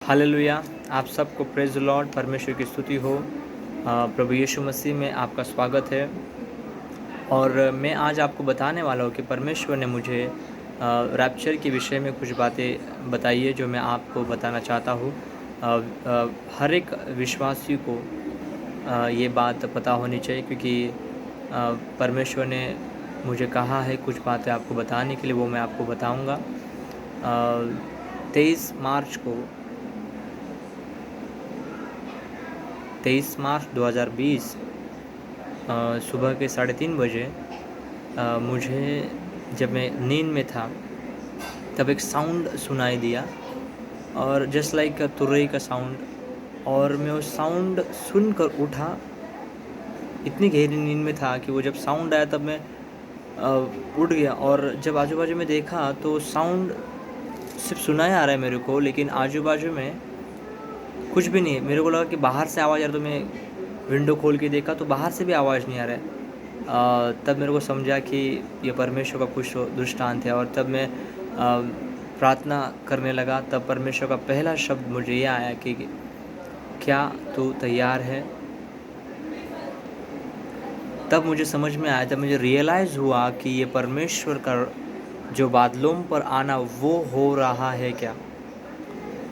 Hallelujah. आप सबको praise the Lord, परमेश्वर की स्तुति हो। प्रभु यीशु मसीह में आपका स्वागत है। और मैं आज आपको बताने वाला हूँ कि परमेश्वर ने मुझे रैप्चर के विषय में कुछ बातें बताई है जो मैं आपको बताना चाहता हूँ। हर एक विश्वासी को ये बात पता होनी चाहिए, क्योंकि परमेश्वर ने मुझे कहा है कुछ बातें आपको बताने के लिए, वो मैं आपको बताऊँगा। 23 मार्च 2020 सुबह के 3:30 बजे मुझे, जब मैं नींद में था, तब एक साउंड सुनाई दिया, और जस्ट लाइक तुरई का साउंड। और मैं उस साउंड सुनकर उठा। इतनी गहरी नींद में था कि वो जब साउंड आया तब मैं उठ गया, और जब आजू बाजू में देखा तो साउंड सिर्फ सुनाई आ रहा है मेरे को, लेकिन आजू बाजू में कुछ भी नहीं है। मेरे को लगा कि बाहर से आवाज़ आ रहा, तो मैं विंडो खोल के देखा तो बाहर से भी आवाज़ नहीं आ रहा है। तब मेरे को समझा कि ये परमेश्वर का कुछ दृष्टांत है, और तब मैं प्रार्थना करने लगा। तब परमेश्वर का पहला शब्द मुझे ये आया कि क्या तू तैयार है। तब मुझे समझ में आया, तब मुझे रियलाइज़ हुआ कि ये परमेश्वर का जो बादलों पर आना वो हो रहा है क्या।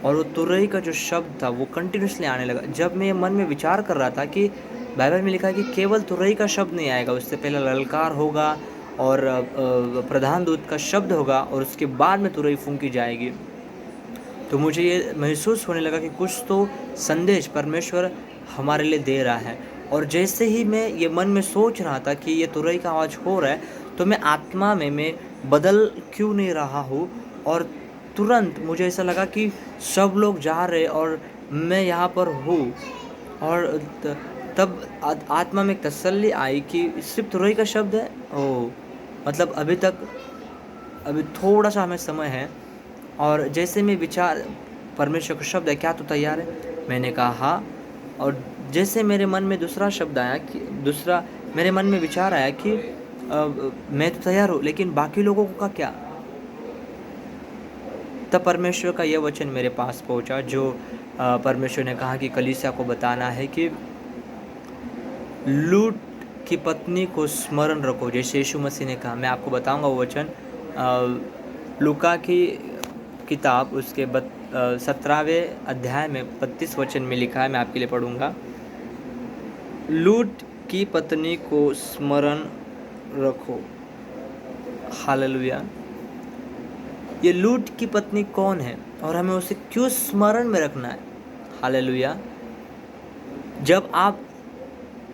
और वो तुरई का जो शब्द था वो कंटिन्यूसली आने लगा। जब मैं मन में विचार कर रहा था कि बाइबल में लिखा है कि केवल तुरई का शब्द नहीं आएगा, उससे पहले ललकार होगा और प्रधान दूत का शब्द होगा, और उसके बाद में तुरई फूंकी जाएगी। तो मुझे ये महसूस होने लगा कि कुछ तो संदेश परमेश्वर हमारे लिए दे रहा है। और जैसे ही मैं ये मन में सोच रहा था कि ये तुरई का आवाज़ हो रहा है, तो मैं आत्मा में मैं बदल क्यों नहीं रहा हूँ। और तुरंत मुझे ऐसा लगा कि सब लोग जा रहे और मैं यहाँ पर हूँ। और तब आत्मा में एक तसल्ली आई कि सिर्फ तुरई का शब्द है। ओह, मतलब अभी थोड़ा सा हमें समय है। और जैसे मैं विचार, परमेश्वर का शब्द है, क्या तू तैयार है? मैंने कहा हाँ। और जैसे मेरे मन में दूसरा शब्द आया कि मेरे मन में विचार आया कि मैं तो तैयार हूँ, लेकिन बाकी लोगों का क्या। तब परमेश्वर का यह वचन मेरे पास पहुँचा, जो परमेश्वर ने कहा कि कलीसिया को बताना है कि लूट की पत्नी को स्मरण रखो, जैसे यीशु मसीह ने कहा। मैं आपको बताऊंगा वो वचन। लूका की किताब उसके 17वें अध्याय में 32 वचन में लिखा है। मैं आपके लिए पढ़ूंगा। लूट की पत्नी को स्मरण रखो। हालेलुया। ये लूट की पत्नी कौन है और हमें उसे क्यों स्मरण में रखना है? हालेलुया। जब आप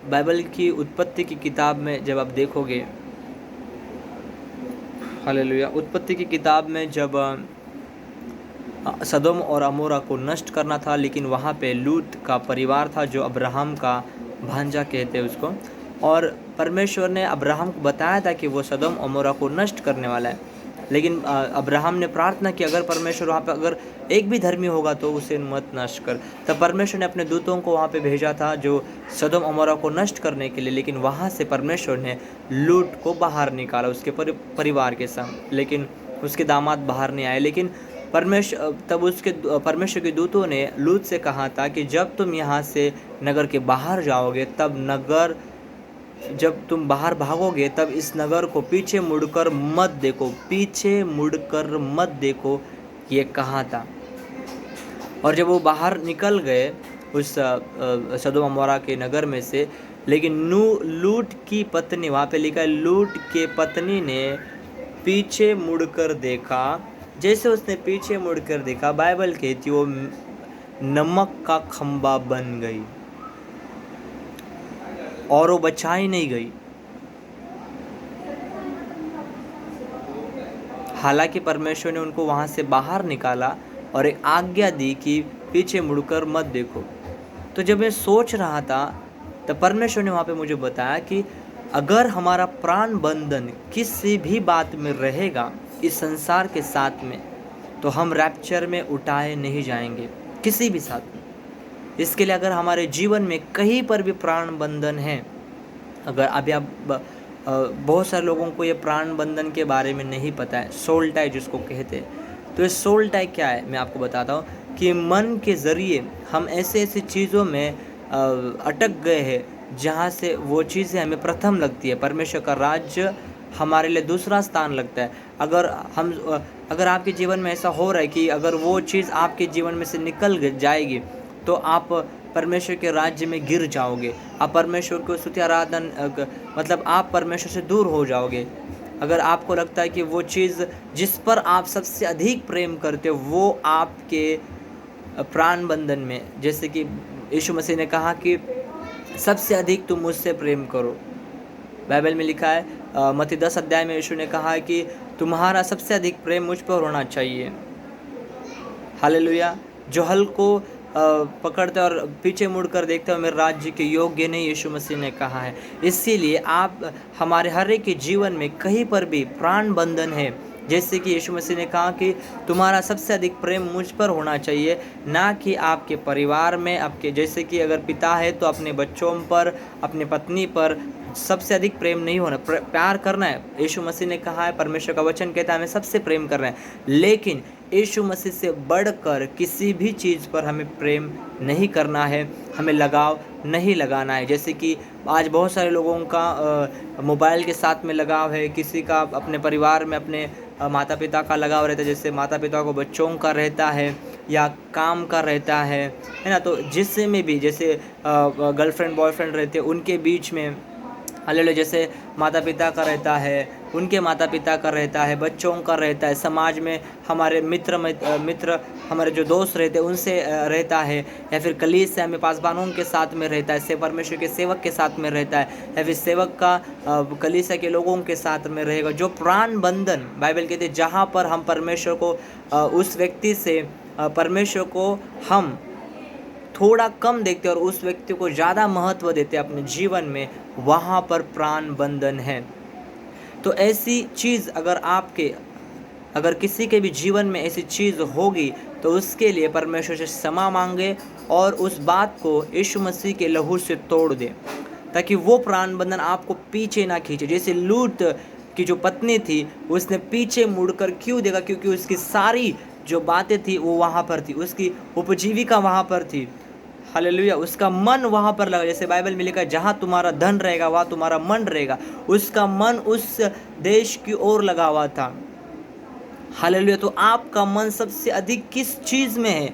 बाइबल की उत्पत्ति की किताब में जब आप देखोगे, हालेलुया, उत्पत्ति की किताब में जब सदोम और अमोरा को नष्ट करना था, लेकिन वहाँ पे लूत का परिवार था जो अब्राहम का भांजा कहते हैं उसको। और परमेश्वर ने अब्राहम को बताया था कि वो सदोम अमोरा को नष्ट करने वाला है, लेकिन अब्राहम ने प्रार्थना की, अगर परमेश्वर वहाँ पे अगर एक भी धर्मी होगा तो उसे मत नष्ट कर। तब परमेश्वर ने अपने दूतों को वहाँ पे भेजा था जो सदोम अमोरा को नष्ट करने के लिए, लेकिन वहाँ से परमेश्वर ने लूत को बाहर निकाला उसके परिवार के संग, लेकिन उसके दामाद बाहर नहीं आए। लेकिन परमेश्वर के दूतों ने लूत से कहा था कि जब तुम यहाँ से नगर के बाहर जाओगे, जब तुम बाहर भागोगे, तब इस नगर को पीछे मुड़कर मत देखो, ये कहा था। और जब वो बाहर निकल गए उस सदोम अमोरा के नगर में से, लेकिन लूत की पत्नी, वहाँ पे लिखा है लूत के पत्नी ने पीछे मुड़कर देखा। जैसे उसने पीछे मुड़कर देखा, बाइबल कहती वो नमक का खंबा बन गई और वो बचाई नहीं गई। हालांकि परमेश्वर ने उनको वहां से बाहर निकाला और एक आज्ञा दी कि पीछे मुड़कर मत देखो। तो जब मैं सोच रहा था, तो परमेश्वर ने वहां पे मुझे बताया कि अगर हमारा प्राण बंधन किसी भी बात में रहेगा इस संसार के साथ में, तो हम रैप्चर में उठाए नहीं जाएंगे किसी भी साथ में। इसके लिए अगर हमारे जीवन में कहीं पर भी प्राण बंधन है, अगर अभी आप बहुत सारे लोगों को ये प्राण बंधन के बारे में नहीं पता है, सोल टाई जिसको कहते हैं। तो ये सोल टाई क्या है मैं आपको बताता हूँ। कि मन के ज़रिए हम ऐसे चीज़ों में अटक गए हैं जहाँ से वो चीज़ें हमें प्रथम लगती है। परमेश्वर का राज्य हमारे लिए दूसरा स्थान लगता है। अगर आपके जीवन में ऐसा हो रहा है कि अगर वो चीज़ आपके जीवन में से निकल जाएगी तो आप परमेश्वर के राज्य में गिर जाओगे। आप परमेश्वर को स्तुति आराधना मतलब आप परमेश्वर से दूर हो जाओगे। अगर आपको लगता है कि वो चीज़ जिस पर आप सबसे अधिक प्रेम करते हो वो आपके प्राण बंधन में, जैसे कि यीशु मसीह ने कहा कि सबसे अधिक तुम मुझसे प्रेम करो। बाइबल में लिखा है मत्ती 10 अध्याय में यीशु ने कहा है कि तुम्हारा सबसे अधिक प्रेम मुझ पर होना चाहिए। हालेलुया। जो हल को पकड़ते और पीछे मुड़कर देखते हो मेरे राज्य के योग्य नहीं, यीशु मसीह ने कहा है। इसीलिए आप हमारे हर एक के जीवन में कहीं पर भी प्राण बंधन है, जैसे कि यीशु मसीह ने कहा कि तुम्हारा सबसे अधिक प्रेम मुझ पर होना चाहिए, ना कि आपके परिवार में। आपके जैसे कि अगर पिता है तो अपने बच्चों पर, अपनी पत्नी पर सबसे अधिक प्रेम नहीं होना, प्यार करना है। यीशु मसीह ने कहा है, परमेश्वर का वचन कहता है हमें सबसे प्रेम करना है, लेकिन यीशु मसीह से बढ़कर किसी भी चीज़ पर हमें प्रेम नहीं करना है, हमें लगाव नहीं लगाना है। जैसे कि आज बहुत सारे लोगों का मोबाइल के साथ में लगाव है, किसी का अपने परिवार में अपने माता पिता का लगाव रहता है, जैसे माता पिता को बच्चों का रहता है या काम का रहता है ना। तो जिससे में भी जैसे गर्लफ्रेंड बॉयफ्रेंड रहते हैं उनके बीच में हालेलुया, जैसे माता पिता का रहता है, उनके माता पिता का रहता है, बच्चों का रहता है, समाज में हमारे मित्र हमारे जो दोस्त रहते हैं उनसे रहता है, या फिर कलीस से हमें पासबानों के साथ में रहता है, से परमेश्वर के सेवक के साथ में रहता है, या फिर सेवक का कलीसिया के लोगों के साथ में रहेगा। जो प्राण बंधन बाइबल कहते हैं जहाँ पर हम परमेश्वर को उस व्यक्ति से परमेश्वर को हम थोड़ा कम देखते और उस व्यक्ति को ज़्यादा महत्व देते अपने जीवन में, वहाँ पर प्राण बंधन है। तो ऐसी चीज़ अगर किसी के भी जीवन में ऐसी चीज़ होगी तो उसके लिए परमेश्वर से क्षमा मांगे और उस बात को यीशु मसीह के लहू से तोड़ दे, ताकि वो प्राण बंधन आपको पीछे ना खींचे। जैसे लूत की जो पत्नी थी उसने पीछे मुड़कर क्यों देखा? क्योंकि उसकी सारी जो बातें थी वो वहाँ पर थी, उसकी उपजीविका वहाँ पर थी। हालेलुया, उसका मन वहाँ पर लगा। जैसे बाइबल में लिखा है जहाँ तुम्हारा धन रहेगा वहाँ तुम्हारा मन रहेगा। उसका मन उस देश की ओर लगा हुआ था। हालेलुया। तो आपका मन सबसे अधिक किस चीज़ में है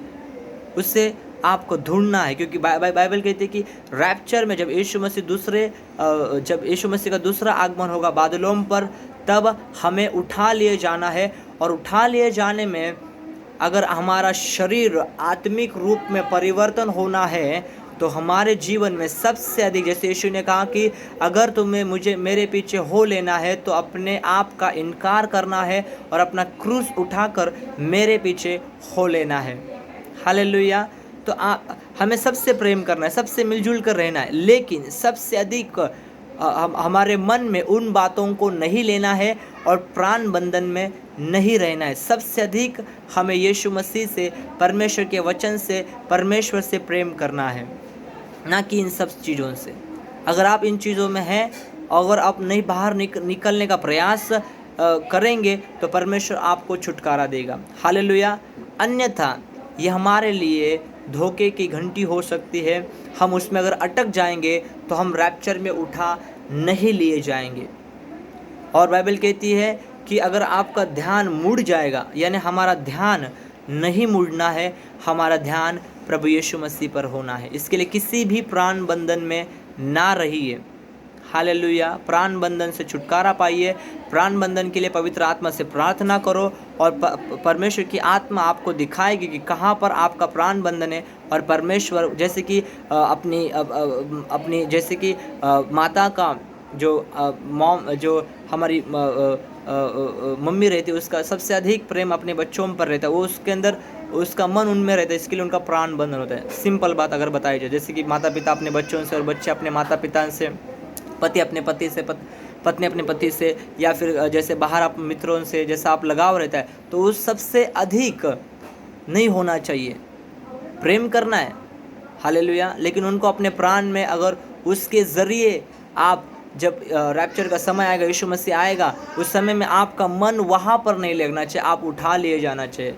उससे आपको ढूंढना है, क्योंकि बाइबल कहती है कि रैप्चर में जब यीशु मसीह का दूसरा आगमन होगा बादलों पर, तब हमें उठा लिए जाना है। और उठा लिए जाने में अगर हमारा शरीर आत्मिक रूप में परिवर्तन होना है तो हमारे जीवन में सबसे अधिक, जैसे यीशु ने कहा कि अगर तुम्हें मेरे पीछे हो लेना है तो अपने आप का इनकार करना है और अपना क्रूस उठाकर मेरे पीछे हो लेना है। हालेलुया। तो हमें सबसे प्रेम करना है, सबसे मिलजुल कर रहना है, लेकिन सबसे अधिक हमारे मन में उन बातों को नहीं लेना है और प्राण बंधन में नहीं रहना है। सबसे अधिक हमें यीशु मसीह से, परमेश्वर के वचन से, परमेश्वर से प्रेम करना है, ना कि इन सब चीज़ों से। अगर आप इन चीज़ों में हैं, अगर आप नहीं बाहर निकलने का प्रयास करेंगे तो परमेश्वर आपको छुटकारा देगा। हालेलुया। अन्यथा ये हमारे लिए धोखे की घंटी हो सकती है। हम उसमें अगर अटक जाएंगे तो हम रैप्चर में उठा नहीं लिए जाएंगे। और बाइबल कहती है कि अगर आपका ध्यान मुड़ जाएगा, यानी हमारा ध्यान नहीं मुड़ना है, हमारा ध्यान प्रभु यीशु मसीह पर होना है। इसके लिए किसी भी प्राण बंधन में ना रहिए। हालेलुया। प्राण बंधन से छुटकारा पाइए। प्राण बंधन के लिए पवित्र आत्मा से प्रार्थना करो और परमेश्वर की आत्मा आपको दिखाएगी कि कहाँ पर आपका प्राण बंधन है। और परमेश्वर जैसे कि अपनी जैसे कि माता का जो हमारी मम्मी रहती है उसका सबसे अधिक प्रेम अपने बच्चों पर रहता है, वो उसके अंदर उसका मन उनमें रहता है, इसके लिए उनका प्राण बंधन होता है। सिंपल बात अगर बताई जाए, जैसे कि माता पिता अपने बच्चों से और बच्चे अपने माता पिता से, पति अपने पति से, पत्नी अपने पति से, या फिर जैसे बाहर आप मित्रों से जैसा आप लगाव रहता है, तो उस सबसे अधिक नहीं होना चाहिए। प्रेम करना है, हालेलुया, लेकिन उनको अपने प्राण में, अगर उसके ज़रिए आप जब रैप्चर का समय आएगा, यीशु मसीह आएगा, उस समय में आपका मन वहाँ पर नहीं लगना चाहिए, आप उठा लिए जाना चाहिए।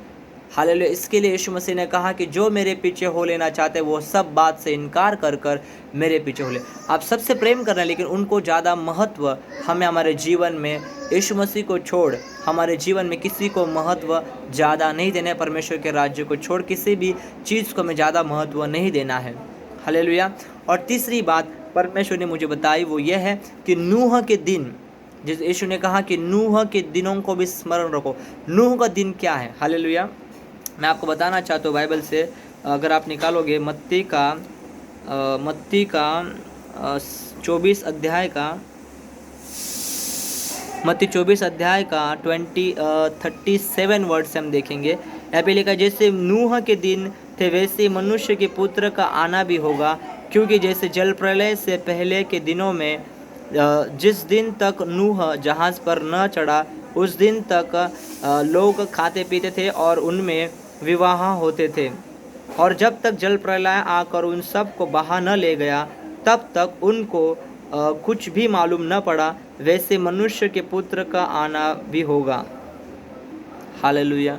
हालेलुया। इसके लिए यीशु मसीह ने कहा कि जो मेरे पीछे हो लेना चाहते वो सब बात से इनकार कर कर मेरे पीछे हो ले। आप सबसे प्रेम कर रहे हैं, लेकिन उनको ज़्यादा महत्व हमें हमारे जीवन में यीशु मसीह को छोड़ हमारे जीवन में किसी को महत्व ज़्यादा नहीं देना है। परमेश्वर के राज्य को छोड़ किसी भी चीज़ को हमें ज़्यादा महत्व नहीं देना है। हालेलुया। और तीसरी बात परमेश्वर ने मुझे बताई वो ये है कि नूह के दिन, जैसे यीशु ने कहा कि नूह के दिनों को भी स्मरण रखो। नूह का दिन क्या है? हालेलुया। मैं आपको बताना चाहता हूँ बाइबल से, अगर आप निकालोगे मत्ती का 24 अध्याय का मत्ती 24 अध्याय का 37 वर्ड से हम देखेंगे। यहाँ पे लिखा, जैसे नूह के दिन थे वैसे मनुष्य के पुत्र का आना भी होगा, क्योंकि जैसे जल प्रलय से पहले के दिनों में जिस दिन तक नूह जहाज़ पर न चढ़ा उस दिन तक लोग खाते पीते थे और उनमें विवाह होते थे, और जब तक जल प्रलय आकर उन सब को बहा न ले गया तब तक उनको कुछ भी मालूम न पड़ा, वैसे मनुष्य के पुत्र का आना भी होगा। हालेलुया।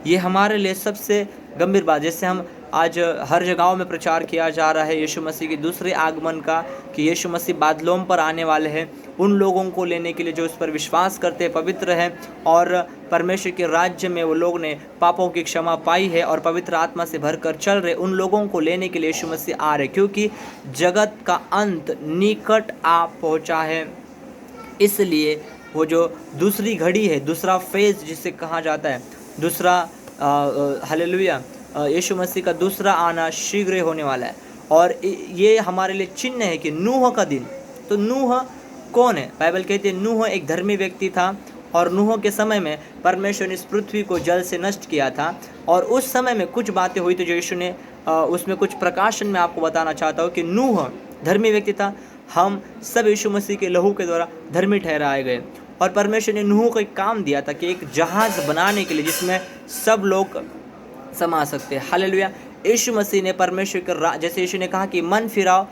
ये हमारे लिए सबसे गंभीर बात, जैसे हम आज हर जगहों में प्रचार किया जा रहा है यीशु मसीह के दूसरे आगमन का, कि यीशु मसीह बादलों पर आने वाले हैं उन लोगों को लेने के लिए जो उस पर विश्वास करते हैं, पवित्र हैं और परमेश्वर के राज्य में वो लोग ने पापों की क्षमा पाई है और पवित्र आत्मा से भरकर चल रहे, उन लोगों को लेने के लिए यीशु मसीह आ रहे, क्योंकि जगत का अंत निकट आ पहुंचा है। इसलिए वो जो दूसरी घड़ी है, दूसरा फेज जिसे कहा जाता है, दूसरा हालेलुया, यीशु मसीह का दूसरा आना शीघ्र होने वाला है। और ये हमारे लिए चिन्ह है कि नूह का दिन। तो नूह कौन है? बाइबल कहती है नूह एक धर्मी व्यक्ति था, और नूह के समय में परमेश्वर ने इस पृथ्वी को जल से नष्ट किया था, और उस समय में कुछ बातें हुई थी जो यीशु ने उसमें कुछ प्रकाशन में आपको बताना चाहता हूँ कि नूह धर्मी व्यक्ति था। हम सब यीशु मसीह के लहू के द्वारा धर्मी ठहराए गए, और परमेश्वर ने नूह को एक काम दिया था कि एक जहाज़ बनाने के लिए जिसमें सब लोग समा सकते हैं। हालेलुया। यीशु मसीह ने परमेश्वर के जैसे यीशु ने कहा कि मन फिराओ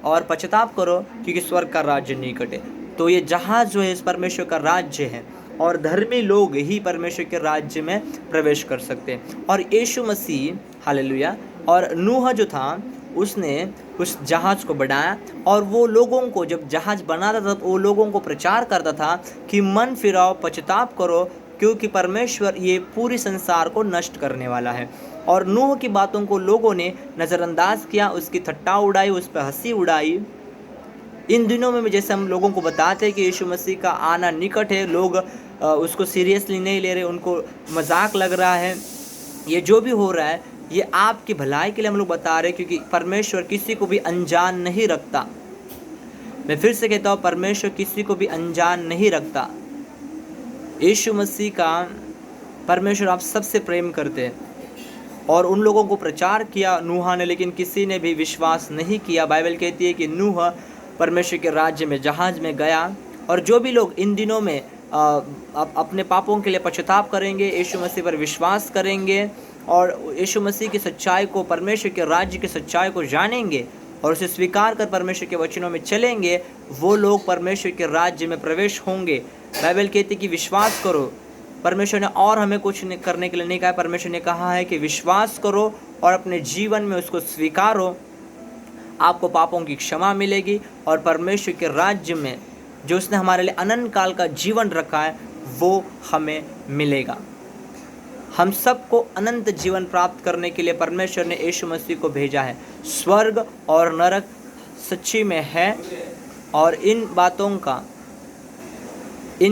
और पश्चाताप करो क्योंकि स्वर्ग का राज्य निकट है। तो ये जहाज़ जो है इस परमेश्वर का राज्य है, और धर्मी लोग ही परमेश्वर के राज्य में प्रवेश कर सकते हैं। और यीशु मसीह, हालेलुया, और नूह जो था उसने उस जहाज़ को बनाया, और वो लोगों को जब जहाज़ बनाता था तो वो लोगों को प्रचार करता था कि मन फिराओ, पश्चाताप करो, क्योंकि परमेश्वर ये पूरी संसार को नष्ट करने वाला है। और नूह की बातों को लोगों ने नज़रअंदाज किया, उसकी थट्टा उड़ाई, उस पर हंसी उड़ाई। इन दिनों में जैसे हम लोगों को बताते हैं कि यीशु मसीह का आना निकट है, लोग उसको सीरियसली नहीं ले रहे, उनको मजाक लग रहा है। ये जो भी हो रहा है ये आपकी भलाई के लिए हम लोग बता रहे हैं, क्योंकि परमेश्वर किसी को भी अनजान नहीं रखता। मैं फिर से कहता हूँ, परमेश्वर किसी को भी अनजान नहीं रखता। यीशु मसीह का परमेश्वर आप सबसे प्रेम करते हैं, और उन लोगों को प्रचार किया नूह ने, लेकिन किसी ने भी विश्वास नहीं किया। बाइबल कहती है कि नूह परमेश्वर के राज्य में जहाज़ में गया, और जो भी लोग इन दिनों में अपने पापों के लिए पश्चाताप करेंगे, यीशु मसीह पर विश्वास करेंगे और यीशु मसीह की सच्चाई को, परमेश्वर के राज्य की सच्चाई को जानेंगे और उसे स्वीकार कर परमेश्वर के वचनों में चलेंगे, वो लोग परमेश्वर के राज्य में प्रवेश होंगे। बाइबल कहती है कि विश्वास करो। परमेश्वर ने और हमें कुछ करने के लिए नहीं कहा, परमेश्वर ने कहा है कि विश्वास करो और अपने जीवन में उसको स्वीकारो, आपको पापों की क्षमा मिलेगी और परमेश्वर के राज्य में जो उसने हमारे लिए अनंत काल का जीवन रखा है वो हमें मिलेगा। हम सबको अनंत जीवन प्राप्त करने के लिए परमेश्वर ने यीशु मसीह को भेजा है। स्वर्ग और नरक सच्ची में है, और इन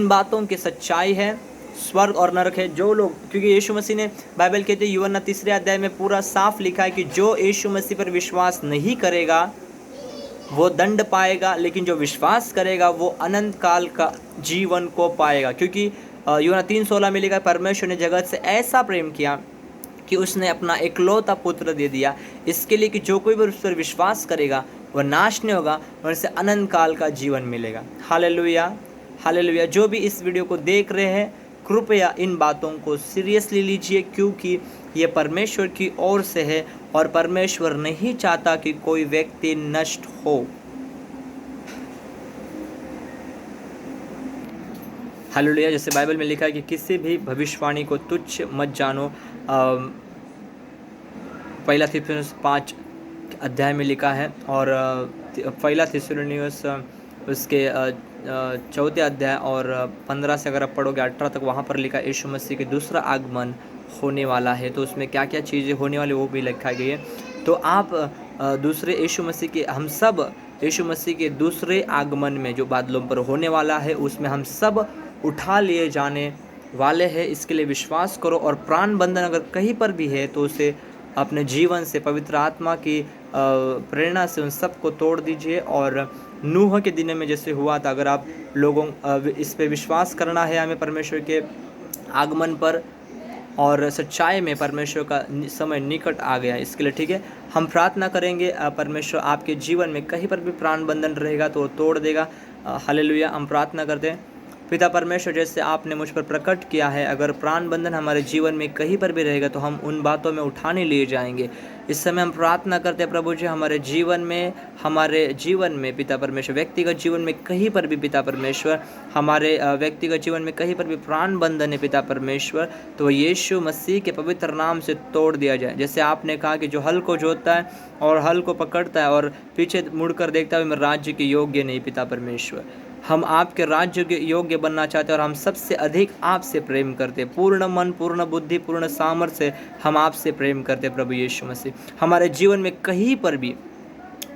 बातों की सच्चाई है। स्वर्ग और नरक है। जो लोग, क्योंकि यीशु मसीह ने, बाइबल कहते हैं यूहन्ना 3 अध्याय में पूरा साफ लिखा है कि जो यीशु मसीह पर विश्वास नहीं करेगा वो दंड पाएगा, लेकिन जो विश्वास करेगा वो अनंत काल का जीवन को पाएगा। क्योंकि यूहन्ना 3:16 में लिखा है, परमेश्वर ने जगत से ऐसा प्रेम किया कि उसने अपना एकलौता पुत्र दे दिया, इसके लिए कि जो कोई भी उस पर विश्वास करेगा वह नाश नहीं होगा और उसे अनंत काल का जीवन मिलेगा। Hallelujah, hallelujah. जो भी इस वीडियो को देख रहे हैं, कृपया इन बातों को सीरियसली लीजिए, क्योंकि ये परमेश्वर की ओर से है और परमेश्वर नहीं चाहता कि कोई व्यक्ति नष्ट हो। हालेलुया। जैसे बाइबल में लिखा है कि किसी भी भविष्यवाणी को तुच्छ मत जानो। पहला थिस्सलुनीस 5 अध्याय में लिखा है, और पहला थिस्सलुनीस उसके चौथे अध्याय और 15 से अगर आप पढ़ोगे 18 तक, वहाँ पर लिखा यीशु मसीह के दूसरा आगमन होने वाला है। तो उसमें क्या क्या चीज़ें होने वाली वो भी लिखा गई है। तो आप दूसरे यीशु मसीह के, हम सब यीशु मसीह के दूसरे आगमन में जो बादलों पर होने वाला है, उसमें हम सब उठा लिए जाने वाले हैं। इसके लिए विश्वास करो, और प्राण बंधन अगर कहीं पर भी है तो उसे अपने जीवन से पवित्र आत्मा की प्रेरणा से उन सब को तोड़ दीजिए। और नूह के दिनों में जैसे हुआ था, अगर आप लोगों इस पे विश्वास करना है हमें परमेश्वर के आगमन पर, और सच्चाई में परमेश्वर का समय निकट आ गया, इसके लिए ठीक है हम प्रार्थना करेंगे। परमेश्वर आपके जीवन में कहीं पर भी प्राण बंधन रहेगा तो वो तोड़ देगा। हालेलुया। हम प्रार्थना करते हैं। पिता परमेश्वर, जैसे आपने मुझ पर प्रकट किया है, अगर प्राण बंधन हमारे जीवन में कहीं पर भी रहेगा तो हम उन बातों में उठाने लिए जाएंगे। इस समय हम प्रार्थना करते हैं प्रभु जी, हमारे जीवन में पिता परमेश्वर, व्यक्तिगत जीवन में कहीं पर भी पिता परमेश्वर, हमारे व्यक्तिगत जीवन में कहीं पर भी प्राण बंधन है पिता परमेश्वर, तो यीशु मसीह के पवित्र नाम से तोड़ दिया जाए। जैसे आपने कहा कि जो हल को जोतता है और हल को पकड़ता है और पीछे मुड़कर देखता है, मैं राज्य के योग्य नहीं पिता परमेश्वर। हम आपके राज्य के योग्य बनना चाहते हैं, और हम सबसे अधिक आपसे प्रेम करते हैं। पूर्ण मन, पूर्ण बुद्धि, पूर्ण सामर्थ्य से हम आपसे प्रेम करते हैं प्रभु यीशु मसीह। हमारे जीवन में कहीं पर भी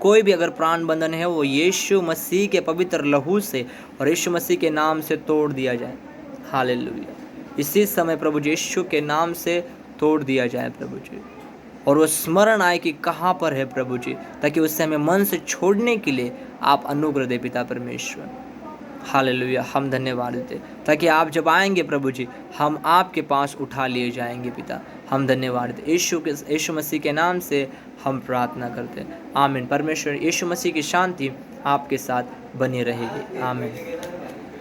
कोई भी अगर प्राण बंधन है, वो यीशु मसीह के पवित्र लहू से और यीशु मसीह के नाम से तोड़ दिया जाए। हालेलुया। इसी समय प्रभु यीशु के नाम से तोड़ दिया जाए प्रभु जी, और वो स्मरण आए कि कहाँ पर है प्रभु जी, ताकि उससे हमें मन से छोड़ने के लिए आप अनुग्रह दे पिता परमेश्वर। हालेलुया। हम धन्यवाद देते, ताकि आप जब आएंगे प्रभु जी, हम आपके पास उठा लिए जाएंगे पिता। हम धन्यवाद देते, यीशु मसीह के नाम से हम प्रार्थना करते हैं। आमीन। परमेश्वर यीशु मसीह की शांति आपके साथ बनी रहेगी। आमीन।